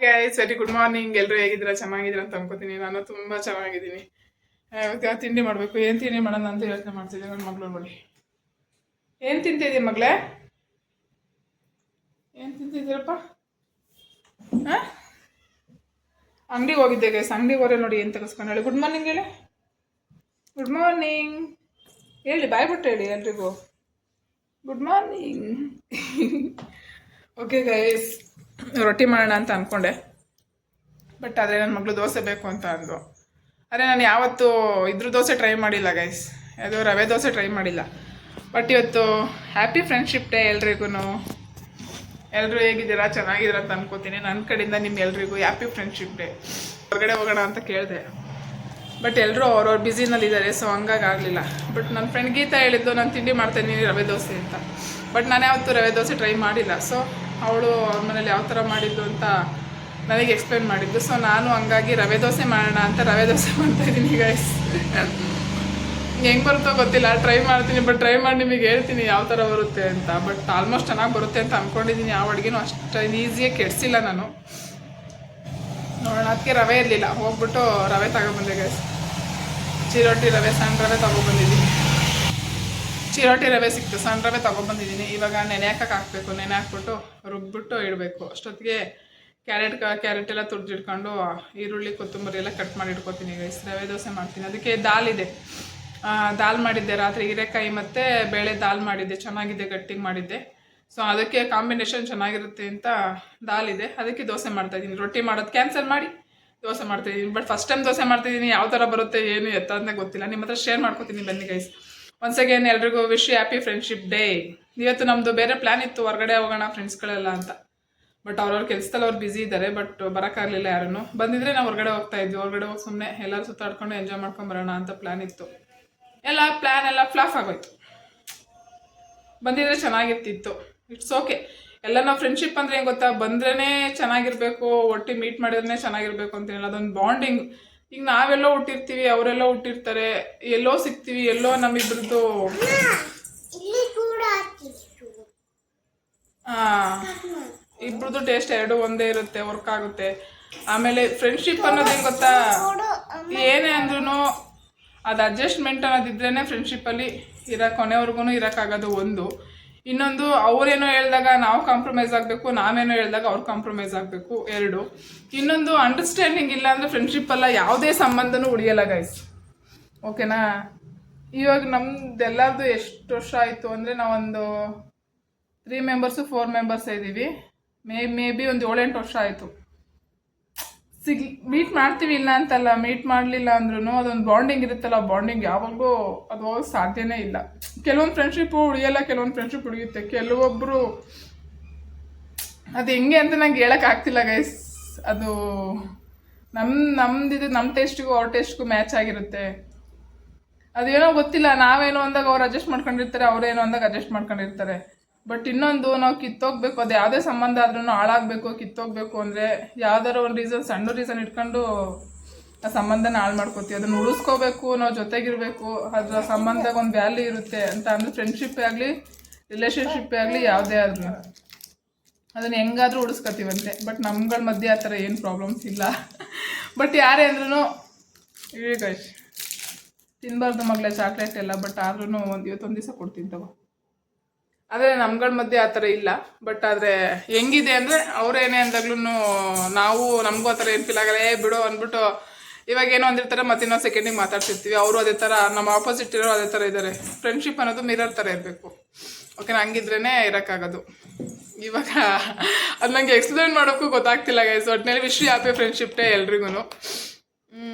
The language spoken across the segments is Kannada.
Guys very good morning. ಎಲ್ಲರೂ ಹೇಗಿದ್ದೀರಾ? ಚೆನ್ನಾಗಿದ್ದೀರಾ ಅಂತ ಅನ್ಕೋತೀನಿ. ನಾನು ತುಂಬ ಚೆನ್ನಾಗಿದ್ದೀನಿ. ಇವತ್ತು ತಿಂಡಿ ಮಾಡಬೇಕು. ಏನು ತಿಂಡಿ ಮಾಡೋಣ ಅಂತ ಯೋಚನೆ ಮಾಡ್ತಿದ್ದೆ. ನನ್ನ ಮಗಳು ನೋಡಿ ಏನು ತಿಂತಿದ್ದೀಯ ಮಗಳೇ? ಏನು ತಿಂತಿದ್ದೀರಪ್ಪ? ಹಾಂ, ಅಂಗಡಿಗೆ ಹೋಗಿದ್ದೆ ಗೈಸ್. ಅಂಗಡಿಗೆ ಹೋದ್ರೆ ನೋಡಿ ಏನು ತೆಗೆಸ್ಕೊಂಡು ಹೇಳಿ. ಗುಡ್ ಮಾರ್ನಿಂಗ್ ಹೇಳಿ. ಗುಡ್ ಮಾರ್ನಿಂಗ್ ಹೇಳಿ, ಬಾಯ್ ಬಿಟ್ಟು ಹೇಳಿ ಎಲ್ರಿಗೂ ಗುಡ್ ಮಾರ್ನಿಂಗ್. ಓಕೆ ಗೈಸ್, ರೊಟ್ಟಿ ಮಾಡೋಣ ಅಂತ ಅಂದ್ಕೊಂಡೆ. ಬಟ್ ಆದರೆ ನನ್ನ ಮಗಳು ದೋಸೆ ಬೇಕು ಅಂತ ಅಂದು. ಆದರೆ ನಾನು ಯಾವತ್ತೂ ಇದ್ರ ದೋಸೆ ಟ್ರೈ ಮಾಡಿಲ್ಲ ಗೈಸ್. ಅದು ರವೆ ದೋಸೆ ಟ್ರೈ ಮಾಡಿಲ್ಲ. ಬಟ್ ಇವತ್ತು ಹ್ಯಾಪಿ ಫ್ರೆಂಡ್ಶಿಪ್ ಡೇ ಎಲ್ರಿಗೂ. ಎಲ್ಲರೂ ಹೇಗಿದ್ದೀರಾ? ಚೆನ್ನಾಗಿದ್ದೀರಾ ಅಂತ ಅನ್ಕೋತೀನಿ. ನನ್ನ ಕಡೆಯಿಂದ ನಿಮ್ಗೆಲ್ರಿಗೂ ಹ್ಯಾಪಿ ಫ್ರೆಂಡ್ಶಿಪ್ ಡೇ. ಹೊರಗಡೆ ಹೋಗೋಣ ಅಂತ ಕೇಳಿದೆ, ಬಟ್ ಎಲ್ಲರೂ ಅವ್ರವ್ರ ಬ್ಯುಸಿನಲ್ಲಿದ್ದಾರೆ, ಸೊ ಹಂಗಾಗಿ ಆಗಲಿಲ್ಲ. ಬಟ್ ನನ್ನ ಫ್ರೆಂಡ್ ಗೀತಾ ಹೇಳಿದ್ದು ನಾನು ತಿಂಡಿ ಮಾಡ್ತಾಯಿದ್ದೀನಿ ರವೆ ದೋಸೆ ಅಂತ. ಬಟ್ ನಾನು ಯಾವತ್ತೂ ರವೆ ದೋಸೆ ಟ್ರೈ ಮಾಡಿಲ್ಲ. ಸೊ ಅವಳು ಅವ್ರ ಮನೇಲಿ ಯಾವ ಥರ ಮಾಡಿದ್ದು ಅಂತ ನನಗೆ ಎಕ್ಸ್ಪ್ಲೇನ್ ಮಾಡಿದ್ದು. ಸೊ ನಾನು ಹಂಗಾಗಿ ರವೆ ದೋಸೆ ಮಾಡೋಣ ಅಂತ ರವೆ ದೋಸೆ ಮಾಡ್ತಾಯಿದ್ದೀನಿ ಗೈಸ್. ಹೆಂಗೆ ಬರುತ್ತೋ ಗೊತ್ತಿಲ್ಲ, ಟ್ರೈ ಮಾಡ್ತೀನಿ. ಬಟ್ ಟ್ರೈ ಮಾಡಿ ನಿಮಗೆ ಹೇಳ್ತೀನಿ ಯಾವ ಥರ ಬರುತ್ತೆ ಅಂತ. ಬಟ್ ಆಲ್ಮೋಸ್ಟ್ ಚೆನ್ನಾಗಿ ಬರುತ್ತೆ ಅಂತ ಅಂದ್ಕೊಂಡಿದ್ದೀನಿ. ಯಾವ ಅಡುಗೆನೂ ಅಷ್ಟು ಈಸಿಯಾಗಿ ಕೆಡಿಸಿಲ್ಲ ನಾನು. ನೋಡೋಣ, ಅದಕ್ಕೆ ರವೆ ಇರಲಿಲ್ಲ, ಹೋಗ್ಬಿಟ್ಟು ರವೆ ತಗೊಬಂದೆ ಗೈಸ್. ಚಿರೋಟಿ ರವೆ, ಸಣ್ಣ ರವೆ ತೊಗೊಬಂದಿದ್ದೀನಿ. ಚಿರೋಟಿ ರವೆ ಸಿಕ್ತು, ಸಣ್ಣ ರವೆ ತೊಗೊಬಂದಿದ್ದೀನಿ. ಇವಾಗ ನೆನೆ ಹಾಕಬೇಕು. ನೆನೆ ಹಾಕ್ಬಿಟ್ಟು ರುಬ್ಬಿಟ್ಟು ಇಡಬೇಕು. ಅಷ್ಟೊತ್ತಿಗೆ ಕ್ಯಾರೆಟ್ ಎಲ್ಲ ತುರಿದಿಟ್ಕೊಂಡು ಈರುಳ್ಳಿ ಕೊತ್ತಂಬರಿ ಎಲ್ಲ ಕಟ್ ಮಾಡಿ ಇಟ್ಕೊತೀನಿ ಗೈಸ್. ರವೆ ದೋಸೆ ಮಾಡ್ತೀನಿ. ಅದಕ್ಕೆ ದಾಲ್ ಇದೆ, ದಾಲ್ ಮಾಡಿದ್ದೆ ರಾತ್ರಿ. ಹೀರೆಕಾಯಿ ಮತ್ತು ಬೇಳೆ ದಾಲ್ ಮಾಡಿದ್ದೆ, ಚೆನ್ನಾಗಿದೆ, ಗಟ್ಟಿಗೆ ಮಾಡಿದ್ದೆ. ಸೊ ಅದಕ್ಕೆ ಕಾಂಬಿನೇಷನ್ ಚೆನ್ನಾಗಿರುತ್ತೆ ಅಂತ ದಾಲ್ ಇದೆ. ಅದಕ್ಕೆ ದೋಸೆ ಮಾಡ್ತಾಯಿದ್ದೀನಿ. ರೊಟ್ಟಿ ಮಾಡೋದು ಕ್ಯಾನ್ಸಲ್ ಮಾಡಿ ದೋಸೆ ಮಾಡ್ತಾಯಿದ್ದೀನಿ. ಬಟ್ ಫಸ್ಟ್ ಟೈಮ್ ದೋಸೆ ಮಾಡ್ತಾಯಿದ್ದೀನಿ. ಯಾವ ಥರ ಬರುತ್ತೆ ಏನು ಎತ್ತ ಅಂತ ಗೊತ್ತಿಲ್ಲ. ನಿಮ್ಮ ಹತ್ರ ಶೇರ್ ಮಾಡ್ಕೊತೀನಿ ಬನ್ನಿ ಗೈಸ್. ಒನ್ಸ್ ಅಗೇನ್ ಎಲ್ರಿಗೂ ವಿಶ್ ಹ್ಯಾಪಿ ಫ್ರೆಂಡ್ಶಿಪ್ ಡೇ. ಇವತ್ತು ನಮ್ಮದು ಬೇರೆ ಪ್ಲ್ಯಾನ್ ಇತ್ತು, ಹೊರಗಡೆ ಹೋಗೋಣ ಫ್ರೆಂಡ್ಸ್ಗಳೆಲ್ಲ ಅಂತ. ಬಟ್ ಅವ್ರವ್ರ ಕೆಲಸದಲ್ಲಿ ಅವ್ರು ಬ್ಯುಸಿ ಇದ್ದಾರೆ. ಬಟ್ ಬರೋಕ್ಕಾಗಲಿಲ್ಲ ಯಾರೂ. ಬಂದಿದ್ರೆ ನಾವು ಹೊರಗಡೆ ಹೋಗ್ತಾ ಇದ್ವಿ. ಹೊರಗಡೆ ಹೋಗಿ ಸುಮ್ಮನೆ ಎಲ್ಲರೂ ಸುತ್ತಾಡ್ಕೊಂಡು ಎಂಜಾಯ್ ಮಾಡ್ಕೊಂಡು ಬರೋಣ ಅಂತ ಪ್ಲ್ಯಾನ್ ಇತ್ತು. ಪ್ಲ್ಯಾನ್ ಎಲ್ಲ ಫ್ಲಾಪ್ ಆಗೋಯ್ತು. ಬಂದಿದ್ರೆ ಚೆನ್ನಾಗಿರ್ತಿತ್ತು. It's okay. ಎಲ್ಲ ನಾವು ಫ್ರೆಂಡ್ಶಿಪ್ ಅಂದರೆ ಏನು ಗೊತ್ತಾ, ಬಂದ್ರೇ ಚೆನ್ನಾಗಿರಬೇಕು, ಒಟ್ಟಿಗೆ ಮೀಟ್ ಮಾಡಿದ್ರೆ ಚೆನ್ನಾಗಿರಬೇಕು ಅಂತೇನಿಲ್ಲ. ಅದೊಂದು ಬಾಂಡಿಂಗ್. ಈಗ ನಾವೆಲ್ಲೋ ಹುಟ್ಟಿರ್ತೀವಿ, ಅವರೆಲ್ಲೋ ಹುಟ್ಟಿರ್ತಾರೆ, ಎಲ್ಲೋ ಸಿಗ್ತೀವಿ, ಎಲ್ಲೋ ನಮ್ಮಿಬ್ರದ್ದು ಇಬ್ರದ್ದು ಟೇಸ್ಟ್ ಎರಡು ಒಂದೇ ಇರುತ್ತೆ, ವರ್ಕ್ ಆಗುತ್ತೆ. ಆಮೇಲೆ ಫ್ರೆಂಡ್ಶಿಪ್ ಅನ್ನೋದು ಏನು ಗೊತ್ತಾ, ಏನೇ ಅಂದ್ರೂ ಅದು ಅಡ್ಜಸ್ಟ್ಮೆಂಟ್ ಅನ್ನೋದಿದ್ರೇ ಫ್ರೆಂಡ್ಶಿಪ್ಪಲ್ಲಿ ಕೊನೆವರೆಗೂ ಇರೋಕ್ಕಾಗೋದು ಒಂದು. ಇನ್ನೊಂದು, ಅವರೇನೋ ಹೇಳಿದಾಗ ನಾವು ಕಾಂಪ್ರಮೈಸ್ ಆಗಬೇಕು, ನಾವೇನೋ ಹೇಳಿದಾಗ ಅವ್ರು ಕಾಂಪ್ರಮೈಸ್ ಆಗಬೇಕು, ಎರಡು. ಇನ್ನೊಂದು, ಅಂಡರ್ಸ್ಟ್ಯಾಂಡಿಂಗ್ ಇಲ್ಲ ಅಂದರೆ ಫ್ರೆಂಡ್ಶಿಪ್ಪಲ್ಲ ಯಾವುದೇ ಸಂಬಂಧನೂ ಉಳಿಯಲ್ಲ ಗೈಸ್. ಓಕೆನಾ? ಇವಾಗ ನಮ್ದೆಲ್ಲರದು ಎಷ್ಟು ವರ್ಷ ಆಯಿತು ಅಂದರೆ, ನಾವೊಂದು 3 ಮೆಂಬರ್ಸು 4 ಮೆಂಬರ್ಸ್ ಇದ್ದೀವಿ. ಮೇ ಬಿ ಒಂದು 7-8 ವರ್ಷ ಆಯಿತು. ಮೀಟ್ ಮಾಡ್ತೀವಿ, ಇಲ್ಲ ಅಂತಲ್ಲ. ಮೀಟ್ ಮಾಡಲಿಲ್ಲ ಅಂದ್ರೂ ಅದೊಂದು ಬಾಂಡಿಂಗ್ ಇರುತ್ತಲ್ಲ, ಬಾಂಡಿಂಗ್ ಯಾವಾಗಲೂ ಅದು ಹೋಗೋಕ್ಕೆ ಸಾಧ್ಯನೇ ಇಲ್ಲ. ಕೆಲವೊಂದು ಫ್ರೆಂಡ್ಶಿಪ್ಪು ಉಳಿಯಲ್ಲ, ಕೆಲವೊಂದು ಫ್ರೆಂಡ್ಶಿಪ್ ಉಳಿಯುತ್ತೆ. ಕೆಲವೊಬ್ಬರು ಅದು ಹೆಂಗೆ ಅಂತ ನಂಗೆ ಹೇಳೋಕ್ಕಾಗ್ತಿಲ್ಲ ಗೈಸ್. ಅದು ನಮ್ದಿದು ನಮ್ಮ ಟೇಸ್ಟಿಗೂ ಅವ್ರ ಟೇಸ್ಟ್ಗೂ ಮ್ಯಾಚ್ ಆಗಿರುತ್ತೆ. ಅದೇನೋ ಗೊತ್ತಿಲ್ಲ, ನಾವೇನೋ ಅಂದಾಗ ಅವ್ರು ಅಡ್ಜಸ್ಟ್ ಮಾಡ್ಕೊಂಡಿರ್ತಾರೆ, ಅವರೇನೋ ಅಂದಾಗ ಅಡ್ಜಸ್ಟ್ ಮಾಡ್ಕೊಂಡಿರ್ತಾರೆ. ಬಟ್ ಇನ್ನೊಂದು, ನಾವು ಕಿತ್ತೋಗ್ಬೇಕು, ಅದು ಯಾವುದೇ ಸಂಬಂಧ ಆದ್ರೂ ಹಾಳಾಗಬೇಕು, ಕಿತ್ತೋಗ್ಬೇಕು ಅಂದರೆ ಯಾವ್ದಾರು ಒಂದು ರೀಸನ್, ಸಣ್ಣ ರೀಸನ್ ಇಟ್ಕೊಂಡು ಆ ಸಂಬಂಧನ ಹಾಳು ಮಾಡ್ಕೋತೀವಿ. ಅದನ್ನು ಉಳಿಸ್ಕೋಬೇಕು, ನಾವು ಜೊತೆಗಿರಬೇಕು, ಅದರ ಸಂಬಂಧಕ್ಕೆ ಒಂದು ವ್ಯಾಲ್ಯೂ ಇರುತ್ತೆ ಅಂತ ಅಂದರೆ ಫ್ರೆಂಡ್ಶಿಪ್ಪೇ ಆಗಲಿ, ರಿಲೇಷನ್ಶಿಪ್ಪೇ ಆಗಲಿ, ಯಾವುದೇ ಆದ್ರೂ ಅದನ್ನು ಹೆಂಗಾದರೂ ಉಳಿಸ್ಕೊತೀವಂತೆ. ಬಟ್ ನಮ್ಗಳ ಮಧ್ಯೆ ಆ ಥರ ಏನು ಪ್ರಾಬ್ಲಮ್ಸ್ ಇಲ್ಲ. ಬಟ್ ಯಾರೇ ಅಂದ್ರೂ ಈಗ ತಿನ್ನಬಾರ್ದು ಮಗಳೇ ಚಾಕ್ಲೇಟ್ ಎಲ್ಲ. ಬಟ್ ಆದ್ರೂ ಇವತ್ತೊಂದು ದಿವಸ ಕೊಡ್ತೀನಿ ತಗೋ. ಆದರೆ ನಮ್ಗಳ ಮಧ್ಯೆ ಆ ಥರ ಇಲ್ಲ. ಬಟ್ ಆದರೆ ಹೆಂಗಿದೆ ಅಂದರೆ, ಅವರೇನೇ ಅಂದಾಗ್ಲೂ ನಾವು ನಮಗೂ ಆ ಥರ ಏನು ಫೀಲ್ ಆಗಲ್ಲ. ಬಿಡು ಅಂದ್ಬಿಟ್ಟು ಇವಾಗ ಏನೋ ಅಂದಿರ್ತಾರೆ, ಮತ್ತೆ ಇನ್ನೊಂದು ಸೆಕೆಂಡಿಗೆ ಮಾತಾಡ್ತಿರ್ತೀವಿ. ಅವರು ಅದೇ ಥರ, ನಮ್ಮ ಆಪೋಸಿಟ್ ಇರೋರು ಅದೇ ಥರ ಇದ್ದಾರೆ. ಫ್ರೆಂಡ್ಶಿಪ್ ಅನ್ನೋದು ಮಿರರ್ ಥರ ಇರಬೇಕು. ಓಕೆನಾ? ಹಂಗಿದ್ರೇ ಇರೋಕ್ಕಾಗೋದು. ಇವಾಗ ಅದು ನನಗೆ ಎಕ್ಸ್ಪ್ಲೇನ್ ಮಾಡೋಕ್ಕೂ ಗೊತ್ತಾಗ್ತಿಲ್ಲ ಗೈಸ್. ಒಟ್ಟಿನಲ್ಲಿ ವಿಶ್ ಹ್ಯಾಪಿ ಫ್ರೆಂಡ್ಶಿಪ್ ಡೇ ಎಲ್ರಿಗೂ.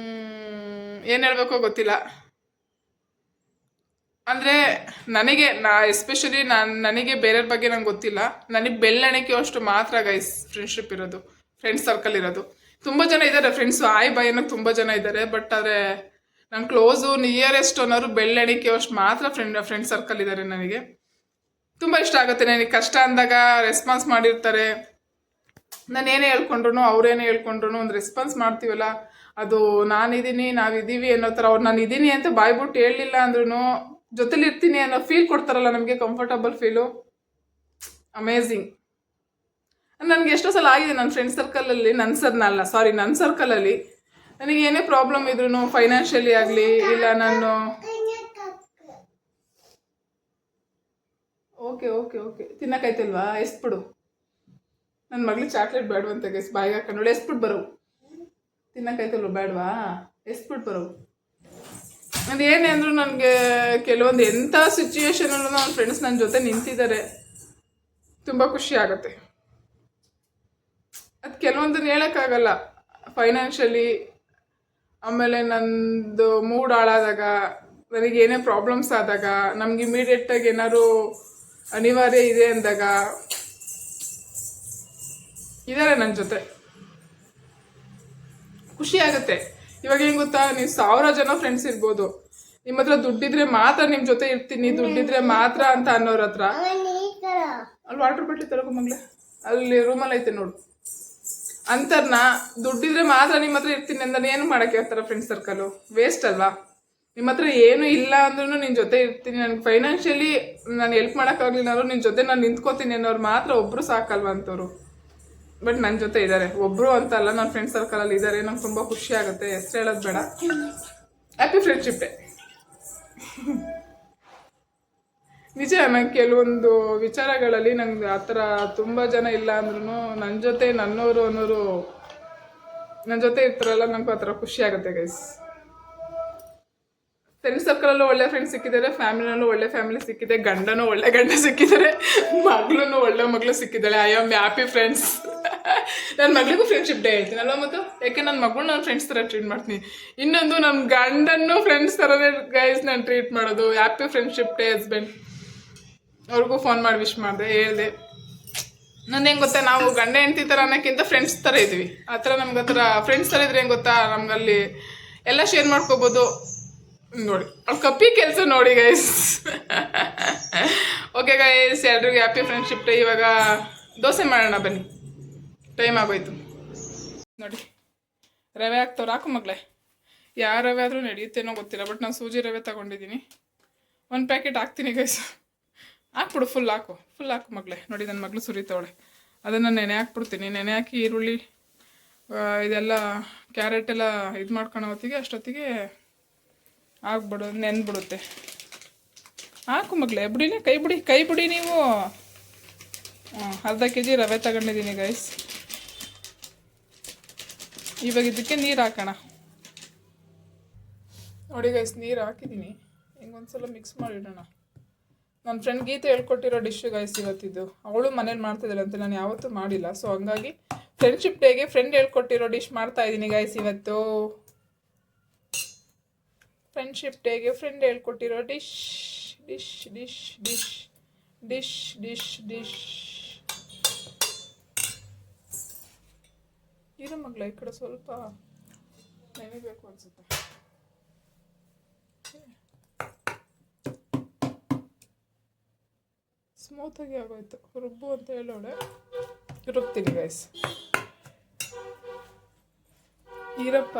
ಏನು ಹೇಳಬೇಕೋ ಗೊತ್ತಿಲ್ಲ. ಅಂದರೆ ಎಸ್ಪೆಷಲಿ ನನಗೆ ಬೇರೆಯವ್ರ ಬಗ್ಗೆ ನಂಗೆ ಗೊತ್ತಿಲ್ಲ. ನನಗೆ ಬೆಳ್ಳಣಿಕೆ ಅಷ್ಟು ಮಾತ್ರ ಗೈಸ್ ಫ್ರೆಂಡ್ಶಿಪ್ ಇರೋದು, ಫ್ರೆಂಡ್ಸ್ ಸರ್ಕಲ್ ಇರೋದು. ತುಂಬ ಜನ ಇದ್ದಾರೆ ಫ್ರೆಂಡ್ಸು, ಆಯ್ ಬಾಯ್ ಅನ್ನೋಕ್ಕೆ ತುಂಬ ಜನ ಇದ್ದಾರೆ. ಬಟ್ ಆದರೆ ನನ್ನ ಕ್ಲೋಸು ನಿಯರೆಸ್ಟ್ ಅನ್ನೋರು ಬೆಳ್ಳಣಿಕೆ ಅಷ್ಟು ಮಾತ್ರ ಫ್ರೆಂಡ್ ಸರ್ಕಲ್ ಇದ್ದಾರೆ. ನನಗೆ ತುಂಬ ಇಷ್ಟ ಆಗುತ್ತೆ. ನನಗೆ ಕಷ್ಟ ಅಂದಾಗ ರೆಸ್ಪಾನ್ಸ್ ಮಾಡಿರ್ತಾರೆ. ನಾನು ಏನೇ ಹೇಳ್ಕೊಂಡ್ರು, ಅವ್ರೇನೇ ಹೇಳ್ಕೊಂಡ್ರು ಒಂದು ರೆಸ್ಪಾನ್ಸ್ ಮಾಡ್ತೀವಲ್ಲ, ಅದು ನಾನಿದ್ದೀನಿ, ನಾವಿದ್ದೀವಿ ಅನ್ನೋ ಥರ. ಅವ್ರು ನಾನು ಇದ್ದೀನಿ ಅಂತ ಬಾಯ್ಬಿಟ್ಟು ಹೇಳಲಿಲ್ಲ ಅಂದ್ರೂ ಜೊತೆಲಿ ಇರ್ತೀನಿ ಅನ್ನೋ ಫೀಲ್ ಕೊಡ್ತಾರಲ್ಲ ನಮಗೆ, ಕಂಫರ್ಟಬಲ್ ಫೀಲು. ಅಮೇಝಿಂಗ್. ನನಗೆ ಎಷ್ಟೋ ಸಲ ಆಗಿದೆ ನನ್ನ ಫ್ರೆಂಡ್ ಸರ್ಕಲಲ್ಲಿ, ನನ್ನ ಸರ್ಕಲಲ್ಲಿ ನನಗೆ ಏನೇ ಪ್ರಾಬ್ಲಮ್ ಇದ್ರೂ ಫೈನಾನ್ಷಿಯಲಿ ಆಗಲಿ ಇಲ್ಲ ನಾನು ಓಕೆ ಓಕೆ ಓಕೆ ತಿನ್ನಕೈತಲ್ವಾ ಎಸ್ಬಿಡು. ನನ್ನ ಮಗಳಿಗೆ ಚಾಕ್ಲೇಟ್ ಬೇಡವಂತೆ ಗೈಸ್, ಬಾಯಿಗೆ ಹಾಕೊಂಡು ಎಸ್ಬಿಟ್ಟು ಬರೋವು. ತಿನ್ನಕೈತಲ್ವ ಬೇಡವಾ, ಎಸ್ಬಿಟ್ಟು ಬರೋವು. ಅದು ಏನೇ ಅಂದರೂ ನನಗೆ ಕೆಲವೊಂದು ಎಂಥ ಸಿಚುವೇಶನಲ್ಲೂ ನನ್ನ ಫ್ರೆಂಡ್ಸ್ ನನ್ನ ಜೊತೆ ನಿಂತಿದ್ದಾರೆ, ತುಂಬ ಖುಷಿ ಆಗುತ್ತೆ. ಅದು ಕೆಲವೊಂದನ್ನು ಹೇಳೋಕ್ಕಾಗಲ್ಲ. ಫೈನಾನ್ಷಿಯಲಿ, ಆಮೇಲೆ ನಂದು ಮೂಡ್ ಹಾಳಾದಾಗ, ನನಗೆ ಏನೇ ಪ್ರಾಬ್ಲಮ್ಸ್ ಆದಾಗ, ನಮ್ಗೆ ಇಮಿಡಿಯೇಟಾಗಿ ಏನಾದ್ರು ಅನಿವಾರ್ಯ ಇದೆ ಅಂದಾಗ ಇದ್ದಾರೆ ನನ್ನ ಜೊತೆ. ಖುಷಿ ಆಗುತ್ತೆ. ಇವಾಗ ಏನು ಗೊತ್ತಾ, ನೀವು 1000 ಜನ ಫ್ರೆಂಡ್ಸ್ ಇರ್ಬೋದು, ನಿಮ್ಮ ಹತ್ರ ದುಡ್ಡಿದ್ರೆ ಮಾತ್ರ ನಿಮ್ಮ ಜೊತೆ ಇರ್ತೀನಿ, ದುಡ್ಡಿದ್ರೆ ಮಾತ್ರ ಅಂತ ಅನ್ನೋರ ಹತ್ರ ಅಲ್ಲಿ ವಾಟರ್ ಬಾಟ್ಲಿ ತರಗೋ ಮಗ್ಲೆ, ಅಲ್ಲಿ ರೂಮಲ್ಲಿ ಐತೆ ನೋಡು. ಅಂತರ್ನ ದುಡ್ಡಿದ್ರೆ ಮಾತ್ರ ನಿಮ್ಮ ಹತ್ರ ಇರ್ತೀನಿ ಅಂದ್ರೆ ಏನು ಮಾಡೋಕ್ಕೆ ಇರ್ತಾರ ಫ್ರೆಂಡ್ಸ್ ಸರ್ಕಲು? ವೇಸ್ಟ್ ಅಲ್ವಾ? ನಿಮ್ಮ ಹತ್ರ ಏನು ಇಲ್ಲ ಅಂದ್ರೂ ನಿನ್ನ ಜೊತೆ ಇರ್ತೀನಿ, ನನಗೆ ಫೈನಾನ್ಷಿಯಲಿ ನಾನು ಹೆಲ್ಪ್ ಮಾಡೋಕ್ಕಾಗಲಿಲ್ಲ ನಿನ್ನ ಜೊತೆ ನಾನು ನಿಂತ್ಕೋತೀನಿ ಅನ್ನೋರು ಮಾತ್ರ ಒಬ್ಬರು ಸಾಕಲ್ವ ಅಂತವ್ರು. ಬಟ್ ನನ್ನ ಜೊತೆ ಇದ್ದಾರೆ, ಒಬ್ಬರು ಅಂತ ಅಲ್ಲ, ನನ್ನ ಫ್ರೆಂಡ್ ಸರ್ಕಲಲ್ಲಿ ಇದ್ದಾರೆ. ನಂಗೆ ತುಂಬ ಖುಷಿ ಆಗುತ್ತೆ, ಹೆಸರು ಹೇಳೋದು ಬೇಡ. Happy friendship day. ನಿಜ, ನಂಗೆ ಕೆಲವೊಂದು ವಿಚಾರಗಳಲ್ಲಿ ನಂಗೆ ಆ ಥರ ತುಂಬ ಜನ ಇಲ್ಲ ಅಂದ್ರೂ ನನ್ನ ಜೊತೆ ನನ್ನವರು ಅನ್ನೋರು ನನ್ನ ಜೊತೆ ಇರ್ತಾರಲ್ಲ, ನಂಗೆ ಆ ಥರ ಖುಷಿ ಆಗುತ್ತೆ ಗೈಸ್. ಫ್ರೆಂಡ್ ಸರ್ಕಲಲ್ಲೂ ಒಳ್ಳೆ ಫ್ರೆಂಡ್ಸ್ ಸಿಕ್ಕಿದ್ದಾರೆ, ಫ್ಯಾಮಿಲಿನಲ್ಲೂ ಒಳ್ಳೆ ಫ್ಯಾಮಿಲಿ ಸಿಕ್ಕಿದೆ, ಗಂಡನೂ ಒಳ್ಳೆ ಗಂಡ ಸಿಕ್ಕಿದ್ದಾರೆ, ಮಗಳೂ ಒಳ್ಳೆ ಮಗಳು ಸಿಕ್ಕಿದ್ದಾಳೆ. I am happy friends. ನನ್ನ ಮಗಳಿಗೂ ಫ್ರೆಂಡ್ಶಿಪ್ ಡೇ ಹೇಳ್ತೀನಲ್ವ ಮತ್ತು, ಯಾಕೆ ನನ್ನ ಮಗಳು ನಾನು ಫ್ರೆಂಡ್ಸ್ ಥರ ಟ್ರೀಟ್ ಮಾಡ್ತೀನಿ. ಇನ್ನೊಂದು ನನ್ನ ಗಂಡನ್ನು ಫ್ರೆಂಡ್ಸ್ ಥರನೇ ಗೈಸ್ ನಾನು ಟ್ರೀಟ್ ಮಾಡೋದು. Happy friendship day husband. ಅವ್ರಿಗೂ ಫೋನ್ ಮಾಡಿ ವಿಶ್ ಮಾಡಿದೆ, ಹೇಳಿದೆ. ನಂದು ಹೆಂಗೆ ಗೊತ್ತಾ, ನಾವು ಗಂಡ ಹೆಂಡ್ತಿ ಥರ ಅನ್ನೋಕ್ಕಿಂತ ಫ್ರೆಂಡ್ಸ್ ಥರ ಇದ್ವಿ. ಆ ಥರ ನಮ್ಗೆ ಆ ಥರ ಫ್ರೆಂಡ್ಸ್ ಥರ ಇದ್ರೆ ಹೆಂಗೆ ಗೊತ್ತಾ, ನಮ್ಗಲ್ಲಿ ಎಲ್ಲ ಶೇರ್ ಮಾಡ್ಕೋಬೋದು. ನೋಡಿ ಅವ್ಳು ಕಪ್ಪಿ ಕೆಲಸ ನೋಡಿ ಗೈಸ್. ಓಕೆ ಗೈಸ್, ಎಲ್ರಿಗೂ ಹ್ಯಾಪಿ ಫ್ರೆಂಡ್ಶಿಪ್ ಡೇ. ಇವಾಗ ದೋಸೆ ಮಾಡೋಣ ಬನ್ನಿ, ಟೈಮ್ ಆಗೋಯ್ತು. ನೋಡಿ ರವೆ ಹಾಕ್ತವ್ರು, ಹಾಕು ಮಗಳೇ. ಯಾವ ರವೆ ಆದರೂ ನಡೆಯುತ್ತೇನೋ ಗೊತ್ತಿಲ್ಲ, ಬಟ್ ನಾನು ಸೂಜಿ ರವೆ ತಗೊಂಡಿದ್ದೀನಿ. 1 ಪ್ಯಾಕೆಟ್ ಹಾಕ್ತೀನಿ ಗೈಸ್. ಹಾಕ್ಬಿಡು, ಫುಲ್ ಹಾಕು ಮಗಳೇ. ನೋಡಿ ನನ್ನ ಮಗಳು ಸುರಿತವಳೆ, ಅದನ್ನು ನೆನೆ ಹಾಕ್ಬಿಡ್ತೀನಿ. ನೆನೆ ಹಾಕಿ ಈರುಳ್ಳಿ ಇದೆಲ್ಲ ಕ್ಯಾರೆಟ್ ಎಲ್ಲ ಇದು ಮಾಡ್ಕೊಳೋ ಹೊತ್ತಿಗೆ ಅಷ್ಟೊತ್ತಿಗೆ ಆಗ್ಬಿಡು, ನೆನ್ಬಿಡುತ್ತೆ. ಹಾಕು ಮಗಳೇ, ಬಿಡಿನೇ, ಕೈ ಬಿಡಿ ನೀವು. ಅರ್ಧ kg ರವೆ ತಗೊಂಡಿದ್ದೀನಿ ಗೈಸ್. ಇವಾಗ ಇದಕ್ಕೆ ನೀರು ಹಾಕೋಣ. ನೋಡಿ ಗೈಸ್, ನೀರು ಹಾಕಿದ್ದೀನಿ. ಹಿಂಗೊಂದ್ಸಲ ಮಿಕ್ಸ್ ಮಾಡಿಡೋಣ. ನನ್ನ ಫ್ರೆಂಡ್ ಗೀತೆ ಹೇಳ್ಕೊಟ್ಟಿರೋ ಡಿಶ್ಶು ಗೈಸ್ ಇವತ್ತಿದ್ದು. ಅವಳು ಮನೇಲಿ ಮಾಡ್ತಿದ್ದಾಳಂತೆ, ನಾನು ಯಾವತ್ತೂ ಮಾಡಿಲ್ಲ. ಸೊ ಹಂಗಾಗಿ ಫ್ರೆಂಡ್ಶಿಪ್ ಡೇಗೆ ಫ್ರೆಂಡ್ ಹೇಳ್ಕೊಟ್ಟಿರೋ ಡಿಶ್ ಮಾಡ್ತಾ ಇದ್ದೀನಿ ಗೈಸ್ ಇವತ್ತು. ಫ್ರೆಂಡ್ಶಿಪ್ ಡೇಗೆ ಫ್ರೆಂಡ್ ಹೇಳ್ಕೊಟ್ಟಿರೋ dish dish dish dish dish dish dish ಇರು ಮಗಳ, ಈ ಕಡೆ ಸ್ವಲ್ಪ ನೆನೆಬೇಕು ಅನ್ಸುತ್ತೆ. ಸ್ಮೂತಾಗಿ ಆಗೋಯ್ತು. ರುಬ್ಬು ಅಂತ ಹೇಳೋಳೆ, ರುಬ್ತೀನಿ ಗೈಸ್. ಇರಪ್ಪ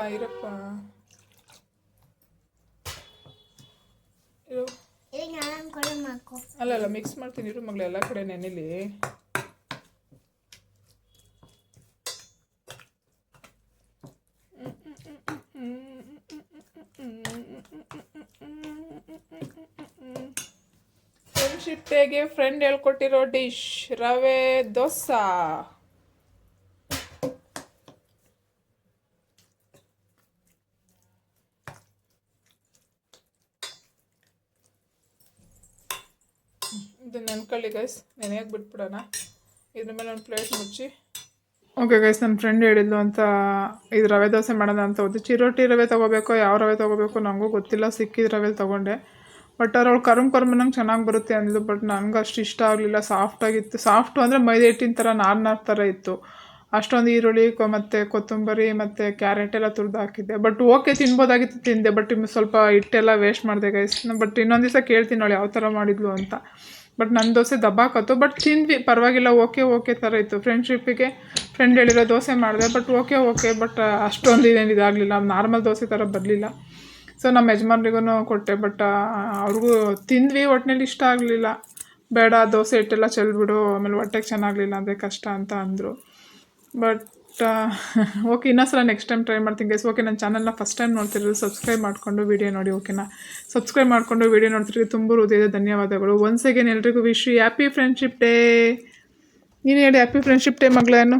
ಅಲ್ಲ ಮಿಕ್ಸ್ ಮಾಡ್ತೀನಿ ಇರು ಮಗಳು, ಎಲ್ಲ ಕಡೆ ನೆನೆಲಿ. ಫ್ರೆಂಡ್ಶಿಪ್ ಡೇಗೆ ಫ್ರೆಂಡ್ ಹೇಳ್ಕೊಟ್ಟಿರೋ ಡಿಶ್ ರವೆ ದೋಸೆ. ಇದು ನೆನ್ಕೊಳ್ಳಿ ಗೈಸ್, ನೆನೆಯಾಗಿ ಬಿಟ್ಬಿಡೋಣ. ಇದ್ರ ಮೇಲೆ ಒಂದು ಪ್ಲೇಟ್ ಮುಚ್ಚಿ. ಓಕೆ ಗೈಸ್, ನನ್ನ ಫ್ರೆಂಡ್ ಹೇಳಿದ್ಲು ಅಂತ ಇದು ರವೆ ದೋಸೆ ಮಾಡೋಣ ಅಂತ ಹೋದ್ದು. ಚಿರೋಟಿ ರವೆ ತೊಗೋಬೇಕೋ ಯಾವ ರವೆ ತೊಗೋಬೇಕು ನನಗೂ ಗೊತ್ತಿಲ್ಲ. ಸಿಕ್ಕಿದ ರವೆ ತೊಗೊಂಡೆ. ಬಟ್ ಅವ್ರು ಕರ್ಮನಂಗೆ ಚೆನ್ನಾಗಿ ಬರುತ್ತೆ ಅಂದ್ಲು. ಬಟ್ ನನಗೆ ಅಷ್ಟು ಇಷ್ಟ ಆಗಲಿಲ್ಲ. ಸಾಫ್ಟಾಗಿತ್ತು. ಸಾಫ್ಟು ಅಂದರೆ ಮೈದಾ ಹಿಟ್ಟಿನ ಥರ ನಾರ್ ಥರ ಇತ್ತು. ಅಷ್ಟೊಂದು ಈರುಳ್ಳಿ ಮತ್ತು ಕೊತ್ತಂಬರಿ ಮತ್ತು ಕ್ಯಾರೆಟ್ ಎಲ್ಲ ತುರಿದು ಹಾಕಿದ್ದೆ. ಬಟ್ ಓಕೆ, ತಿನ್ಬೋದಾಗಿತ್ತು, ತಿಂದೆ. ಬಟ್ ಇನ್ನು ಸ್ವಲ್ಪ ಹಿಟ್ಟೆಲ್ಲ ವೇಸ್ಟ್ ಮಾಡಿದೆ ಗೈಸ್. ಬಟ್ ಇನ್ನೊಂದು ದಿವಸ ಕೇಳ್ತೀನಿ ಅವಳು ಯಾವ ಥರ ಮಾಡಿದ್ಲು ಅಂತ. ಬಟ್ ನನ್ನ ದೋಸೆ ದಬ್ಬಾಕತ್ತು. ಬಟ್ ತಿಂದ್ವಿ, ಪರವಾಗಿಲ್ಲ. ಓಕೆ ಥರ ಇತ್ತು. ಫ್ರೆಂಡ್ಶಿಪ್ಪಿಗೆ ಫ್ರೆಂಡ್ ಹೇಳಿರೋ ದೋಸೆ ಮಾಡಿದೆ. ಬಟ್ ಓಕೆ ಬಟ್ ಅಷ್ಟೊಂದು ಇದೇನು ಇದಾಗಲಿಲ್ಲ. ನಾರ್ಮಲ್ ದೋಸೆ ಥರ ಬರಲಿಲ್ಲ. ಸೊ ನಮ್ಮ ಯಜಮಾನ್ರಿಗೂ ಕೊಟ್ಟೆ. ಬಟ್ ಅವ್ರಿಗೂ ತಿಂದ್ವಿ, ಒಟ್ಟಿನಲ್ಲಿ ಇಷ್ಟ ಆಗಲಿಲ್ಲ. ಬೇಡ ದೋಸೆ ಹಿಟ್ಟೆಲ್ಲ ಚೆಲ್ಬಿಡು, ಆಮೇಲೆ ಹೊಟ್ಟೆಗೆ ಚೆನ್ನಾಗಲಿಲ್ಲ ಅಂದರೆ ಕಷ್ಟ ಅಂತ ಅಂದರು. ಬಟ್ ಓಕೆ, ಇನ್ನೊಂದ್ಸಲ ನೆಕ್ಸ್ಟ್ ಟೈಮ್ ಟ್ರೈ ಮಾಡ್ತೀನಿ ಗೈಸ್. ಓಕೆ, ನನ್ನ ಚಾನಲ್ನ ಫಸ್ಟ್ ಟೈಮ್ ನೋಡ್ತಿರೋದು ಸಬ್ಸ್ಕ್ರೈಬ್ ಮಾಡಿಕೊಂಡು ವೀಡಿಯೋ ನೋಡಿ. ಓಕೆನಾ, ಸಬ್ಸ್ಕ್ರೈಬ್ ಮಾಡಿಕೊಂಡು ವೀಡಿಯೋ ನೋಡ್ತಿರೋದು ತುಂಬ ಹೃದಯದ ಧನ್ಯವಾದಗಳು. ಒನ್ಸ್ ಅಗೇನ್ ಎಲ್ರಿಗೂ wish you happy friendship day. ನೀನು ಹೇಳಿ ಹ್ಯಾಪಿ ಫ್ರೆಂಡ್ಶಿಪ್ ಡೇ ಮಗಳೇನು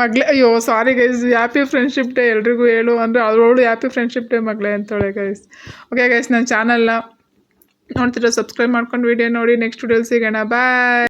ಮಗಳೇ. ಅಯ್ಯೋ sorry guys, happy friendship day ಎಲ್ರಿಗೂ ಹೇಳು ಅಂದರೆ ಅವಳು ಹ್ಯಾಪಿ ಫ್ರೆಂಡ್ಶಿಪ್ ಡೇ ಮಗಳೇ ಅಂತೇಳೆ ಗೈಸ್. ಓಕೆ ಗೈಸ್, ನನ್ನ ಚಾನಲ್ನ ನೋಡ್ತಿರೋ ಸಬ್ಸ್ಕ್ರೈಬ್ ಮಾಡ್ಕೊಂಡು ವೀಡಿಯೋ ನೋಡಿ. ನೆಕ್ಸ್ಟ್ ವಿಡಿಯೋಲಿ ಸಿಗೋಣ. ಬಾಯ್.